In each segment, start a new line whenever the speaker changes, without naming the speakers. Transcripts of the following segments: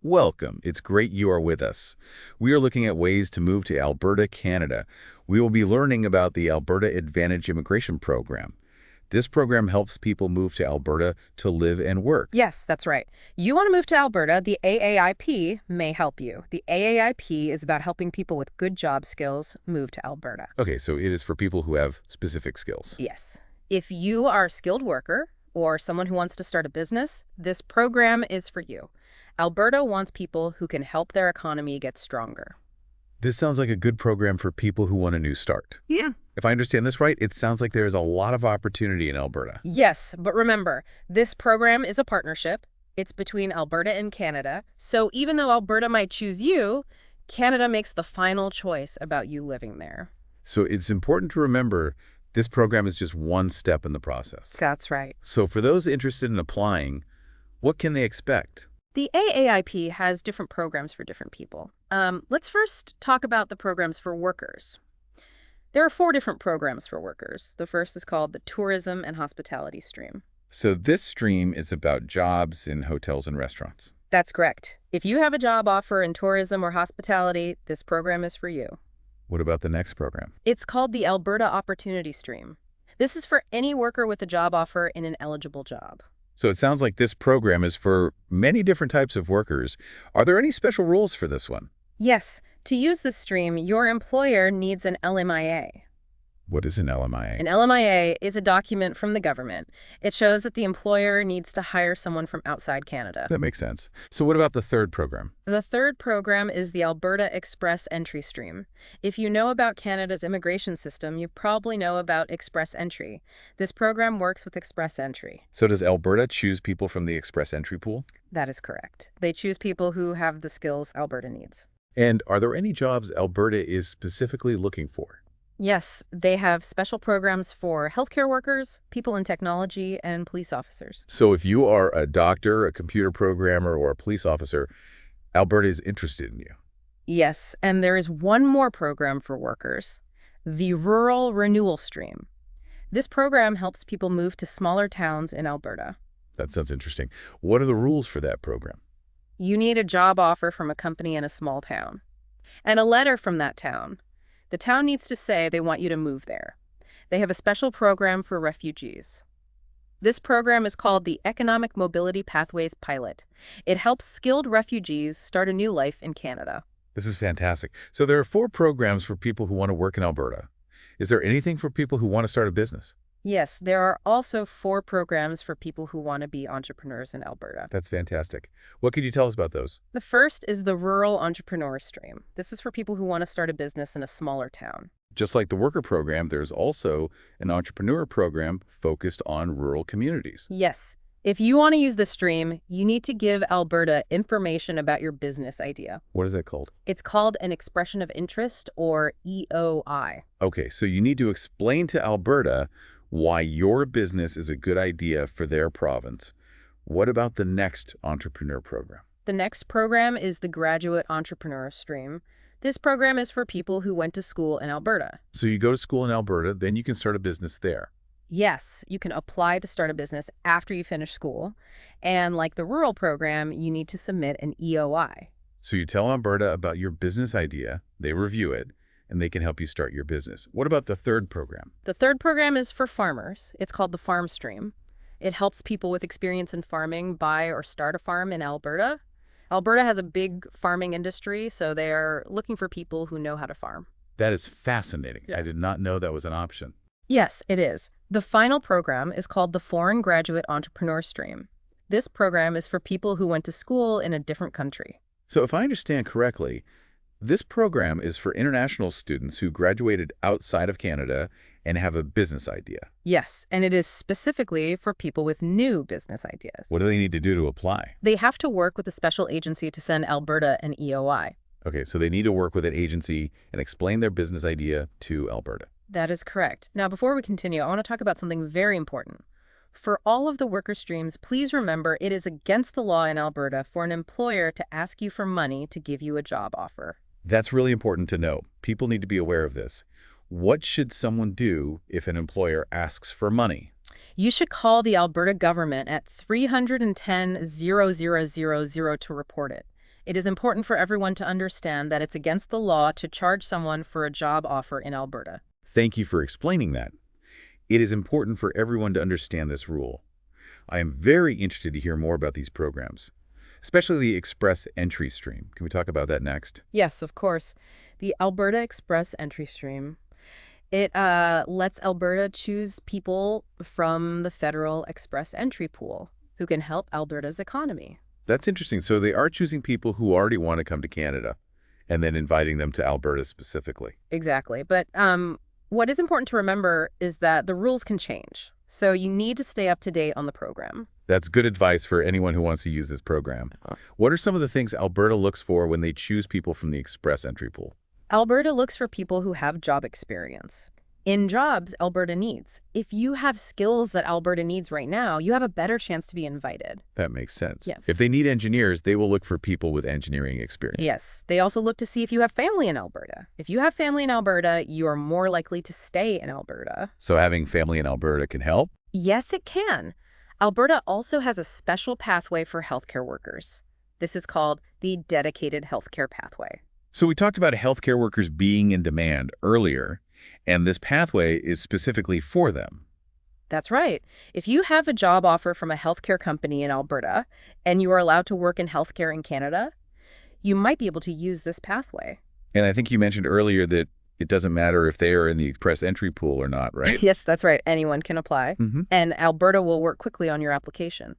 Welcome. It's great you are with us. We are looking at ways to move to Alberta, Canada. We will be learning about the Alberta Advantage Immigration Program. This program helps people move to Alberta to live and work.
Yes, that's right. You want to move to Alberta, the AAIP may help you. The AAIP is about helping people with good job skills move to Alberta.
Okay, so it is for people who have specific skills.
Yes. If you are a skilled worker or someone who wants to start a business, this program is for you. Alberta wants people who can help their economy get stronger.
This sounds like a good program for people who want a new start.
Yeah.
If I understand this right, it sounds like there is a lot of opportunity in Alberta.
Yes, but remember, this program is a partnership. It's between Alberta and Canada. So even though Alberta might choose you, Canada makes the final choice about you living there.
So it's important to remember this program is just one step in the process.
That's right.
So for those interested in applying, what can they expect?
The AAIP has different programs for different people. Let's first talk about the programs for workers. There are 4 different programs for workers. The first is called the Tourism and Hospitality Stream.
So this stream is about jobs in hotels and restaurants.
That's correct. If you have a job offer in tourism or hospitality, this program is for you.
What about the next program?
It's called the Alberta Opportunity Stream. This is for any worker with a job offer in an eligible job.
So it sounds like this program is for many different types of workers. Are there any special rules for this one?
Yes, to use this stream, your employer needs an LMIA.
What is an LMIA?
An LMIA is a document from the government. It shows that the employer needs to hire someone from outside Canada.
That makes sense. So what about the third program?
The third program is the Alberta Express Entry Stream. If you know about Canada's immigration system, you probably know about Express Entry. This program works with Express Entry.
So does Alberta choose people from the Express Entry pool?
That is correct. They choose people who have the skills Alberta needs.
And are there any jobs Alberta is specifically looking for?
Yes, they have special programs for healthcare workers, people in technology, and police officers.
So if you are a doctor, a computer programmer, or a police officer, Alberta is interested in you.
Yes, and there is one more program for workers, the Rural Renewal Stream. This program helps people move to smaller towns in Alberta.
That sounds interesting. What are the rules for that program?
You need a job offer from a company in a small town, and a letter from that town. The town needs to say they want you to move there. They have a special program for refugees. This program is called the Economic Mobility Pathways Pilot. It helps skilled refugees start a new life in Canada.
This is fantastic. So there are 4 programs for people who want to work in Alberta. Is there anything for people who want to start a business?
Yes, there are also 4 programs for people who want to be entrepreneurs in Alberta.
That's fantastic. What can you tell us about those?
The first is the Rural Entrepreneur Stream. This is for people who want to start a business in a smaller town.
Just like the worker program, there's also an entrepreneur program focused on rural communities.
Yes. If you want to use the stream, you need to give Alberta information about your business idea.
What is that called?
It's called an expression of interest, or EOI.
Okay, so you need to explain to Alberta why your business is a good idea for their province. What about the next entrepreneur program?
The next program is the Graduate Entrepreneur Stream. This program is for people who went to school in Alberta.
So you go to school in Alberta, then you can start a business there.
Yes, you can apply to start a business after you finish school. And like the rural program, you need to submit an EOI.
So you tell Alberta about your business idea, they review it, and they can help you start your business. What about the third program?
The third program is for farmers. It's called the Farm Stream. It helps people with experience in farming buy or start a farm in Alberta. Alberta has a big farming industry, so they are looking for people who know how to farm.
That is fascinating.
Yeah.
I did not know that was an option.
Yes, it is. The final program is called the Foreign Graduate Entrepreneur Stream. This program is for people who went to school in a different country.
So if I understand correctly, this program is for international students who graduated outside of Canada and have a business idea.
Yes, and it is specifically for people with new business ideas.
What do they need to do to apply?
They have to work with a special agency to send Alberta an EOI.
Okay, so they need to work with an agency and explain their business idea to Alberta.
That is correct. Now, before we continue, I want to talk about something very important. For all of the worker streams, please remember it is against the law in Alberta for an employer to ask you for money to give you a job offer.
That's really important to know. People need to be aware of this. What should someone do if an employer asks for money?
You should call the Alberta government at 310-0000 to report it. It is important for everyone to understand that it's against the law to charge someone for a job offer in Alberta.
Thank you for explaining that. It is important for everyone to understand this rule. I am very interested to hear more about these programs, especially the Express Entry Stream. Can we talk about that next?
Yes, of course. The Alberta Express Entry Stream. It lets Alberta choose people from the federal Express Entry pool who can help Alberta's economy.
That's interesting. So they are choosing people who already want to come to Canada and then inviting them to Alberta specifically.
Exactly. But what is important to remember is that the rules can change. So you need to stay up to date on the program.
That's good advice for anyone who wants to use this program. What are some of the things Alberta looks for when they choose people from the Express Entry pool?
Alberta looks for people who have job experience. In jobs Alberta needs. If you have skills that Alberta needs right now, you have a better chance to be invited.
That makes sense.
Yeah.
If they need engineers, they will look for people with engineering experience.
Yes. They also look to see if you have family in Alberta. If you have family in Alberta, you are more likely to stay in Alberta.
So having family in Alberta can help?
Yes, it can. Alberta also has a special pathway for healthcare workers. This is called the Dedicated Healthcare Pathway.
So we talked about healthcare workers being in demand earlier, and this pathway is specifically for them.
That's right. If you have a job offer from a healthcare company in Alberta and you are allowed to work in healthcare in Canada, you might be able to use this pathway.
And I think you mentioned earlier that it doesn't matter if they are in the Express Entry pool or not, right?
Yes, that's right. Anyone can apply. And Alberta will work quickly on your application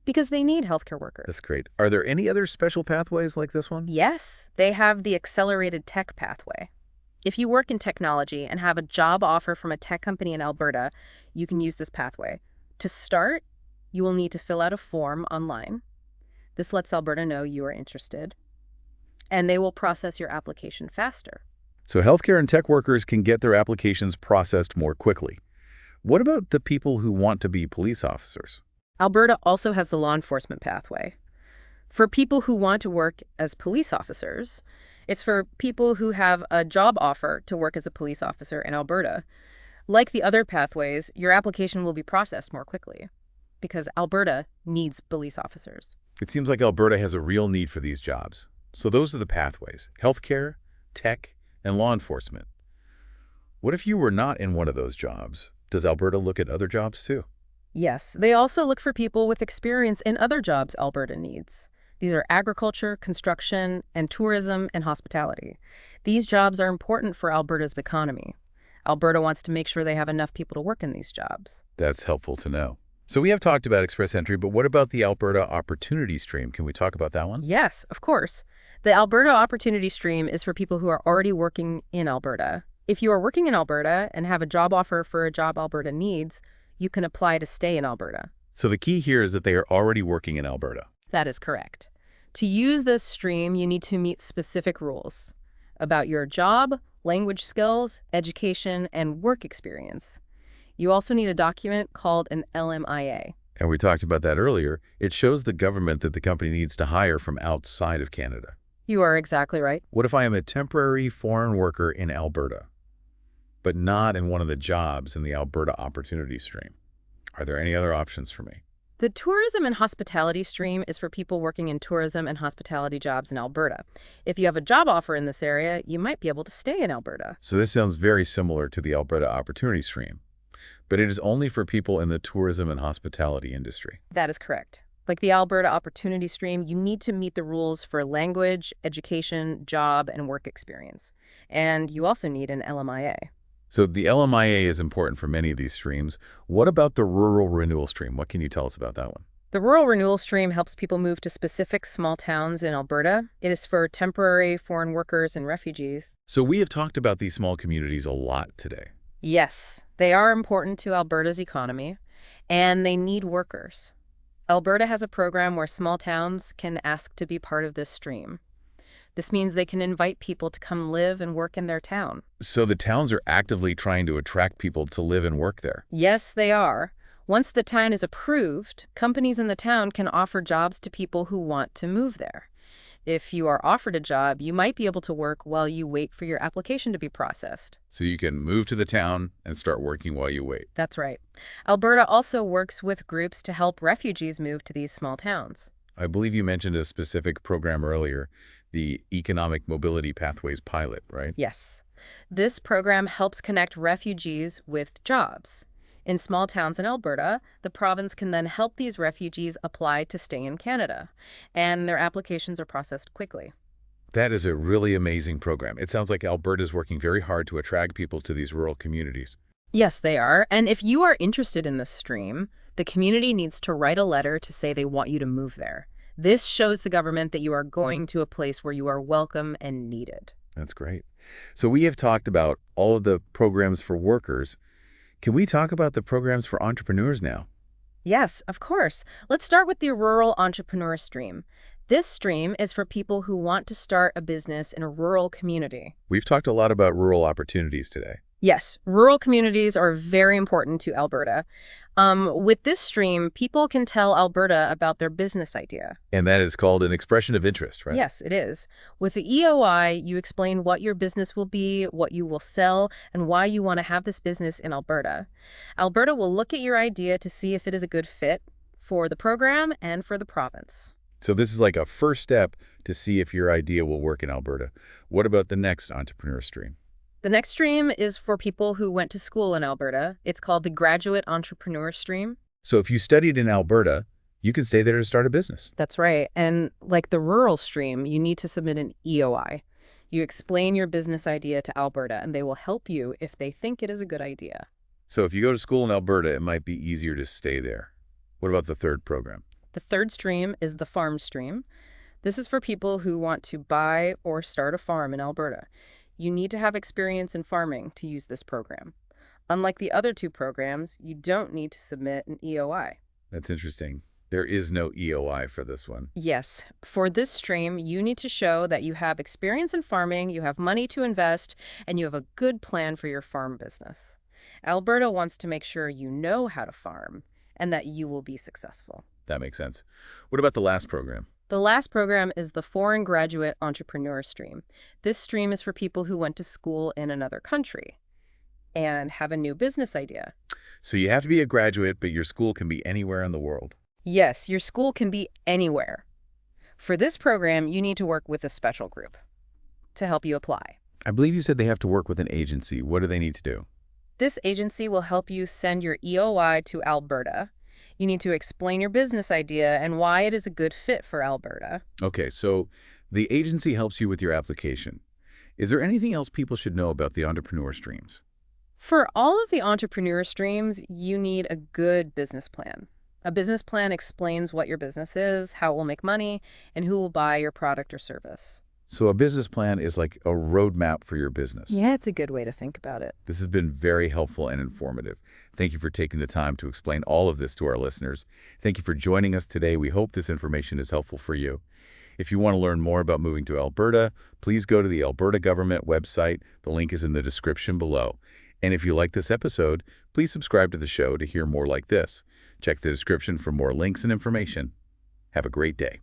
because they need healthcare workers.
That's great. Are there any other special pathways like this one?
Yes, they have the Accelerated Tech Pathway. If you work in technology and have a job offer from a tech company in Alberta, you can use this pathway. To start, you will need to fill out a form online. This lets Alberta know you are interested, and they will process your application faster.
So healthcare and tech workers can get their applications processed more quickly. What about the people who want to be police officers?
Alberta also has the law enforcement pathway. For people who want to work as police officers, it's for people who have a job offer to work as a police officer in Alberta. Like the other pathways, your application will be processed more quickly because Alberta needs police officers.
It seems like Alberta has a real need for these jobs. So those are the pathways: healthcare, tech, and law enforcement. What if you were not in one of those jobs? Does Alberta look at other jobs too?
Yes, they also look for people with experience in other jobs Alberta needs. These are agriculture, construction, and tourism and hospitality. These jobs are important for Alberta's economy. Alberta wants to make sure they have enough people to work in these jobs.
That's helpful to know. So we have talked about Express Entry, but what about the Alberta Opportunity Stream? Can we talk about that one?
Yes, of course. The Alberta Opportunity Stream is for people who are already working in Alberta. If you are working in Alberta and have a job offer for a job Alberta needs, you can apply to stay in Alberta.
So the key here is that they are already working in Alberta.
That is correct. To use this stream, you need to meet specific rules about your job, language skills, education, and work experience. You also need a document called an LMIA.
And we talked about that earlier. It shows the government that the company needs to hire from outside of Canada.
You are exactly right.
What if I am a temporary foreign worker in Alberta, but not in one of the jobs in the Alberta Opportunity Stream? Are there any other options for me?
The tourism and hospitality stream is for people working in tourism and hospitality jobs in Alberta. If you have a job offer in this area, you might be able to stay in Alberta.
So this sounds very similar to the Alberta Opportunity Stream, but it is only for people in the tourism and hospitality industry.
That is correct. Like the Alberta Opportunity Stream, you need to meet the rules for language, education, job, and work experience. And you also need an LMIA.
So the LMIA is important for many of these streams. What about the Rural Renewal Stream? What can you tell us about that one?
The Rural Renewal Stream helps people move to specific small towns in Alberta. It is for temporary foreign workers and refugees.
So we have talked about these small communities a lot today.
Yes, they are important to Alberta's economy, and they need workers. Alberta has a program where small towns can ask to be part of this stream. This means they can invite people to come live and work in their town.
So the towns are actively trying to attract people to live and work there.
Yes, they are. Once the town is approved, companies in the town can offer jobs to people who want to move there. If you are offered a job, you might be able to work while you wait for your application to be processed.
So you can move to the town and start working while you wait.
That's right. Alberta also works with groups to help refugees move to these small towns.
I believe you mentioned a specific program earlier, the Economic Mobility Pathways Pilot, right?
Yes. This program helps connect refugees with jobs. In small towns in Alberta, the province can then help these refugees apply to stay in Canada, and their applications are processed quickly.
That is a really amazing program. It sounds like Alberta is working very hard to attract people to these rural communities.
Yes, they are. And if you are interested in this stream, the community needs to write a letter to say they want you to move there. This shows the government that you are going to a place where you are welcome and needed.
That's great. So we have talked about all of the programs for workers. Can we talk about the programs for entrepreneurs now?
Yes, of course. Let's start with the Rural Entrepreneur Stream. This stream is for people who want to start a business in a rural community.
We've talked a lot about rural opportunities today.
Yes, rural communities are very important to Alberta. With this stream, people can tell Alberta about their business idea.
And that is called an expression of interest, right?
Yes, it is. With the EOI, you explain what your business will be, what you will sell, and why you want to have this business in Alberta. Alberta will look at your idea to see if it is a good fit for the program and for the province.
So this is like a first step to see if your idea will work in Alberta. What about the next entrepreneur stream?
The next stream is for people who went to school in Alberta. It's called the Graduate Entrepreneur Stream.
So if you studied in Alberta, you can stay there to start a business.
That's right. And like the rural stream, you need to submit an EOI. You explain your business idea to Alberta, and they will help you if they think it is a good idea.
So if you go to school in Alberta, it might be easier to stay there. What about the third program?
The third stream is the farm stream. This is for people who want to buy or start a farm in Alberta. You need to have experience in farming to use this program. Unlike the other two programs, you don't need to submit an EOI.
That's interesting. There is no EOI for this one.
Yes, for this stream, you need to show that you have experience in farming, you have money to invest, and you have a good plan for your farm business. Alberta wants to make sure you know how to farm and that you will be successful.
That makes sense. What about the last program?
The last program is the Foreign Graduate Entrepreneur Stream. This stream is for people who went to school in another country and have a new business idea.
So you have to be a graduate, but your school can be anywhere in the world.
Yes, your school can be anywhere. For this program, you need to work with a special group to help you apply.
I believe you said they have to work with an agency. What do they need to do?
This agency will help you send your EOI to Alberta. You need to explain your business idea and why it is a good fit for Alberta.
Okay, so the agency helps you with your application. Is there anything else people should know about the entrepreneur streams?
For all of the entrepreneur streams, you need a good business plan. A business plan explains what your business is, how it will make money, and who will buy your product or service.
So a business plan is like a roadmap for your business.
Yeah, it's a good way to think about it.
This has been very helpful and informative. Thank you for taking the time to explain all of this to our listeners. Thank you for joining us today. We hope this information is helpful for you. If you want to learn more about moving to Alberta, please go to the Alberta government website. The link is in the description below. And if you like this episode, please subscribe to the show to hear more like this. Check the description for more links and information. Have a great day.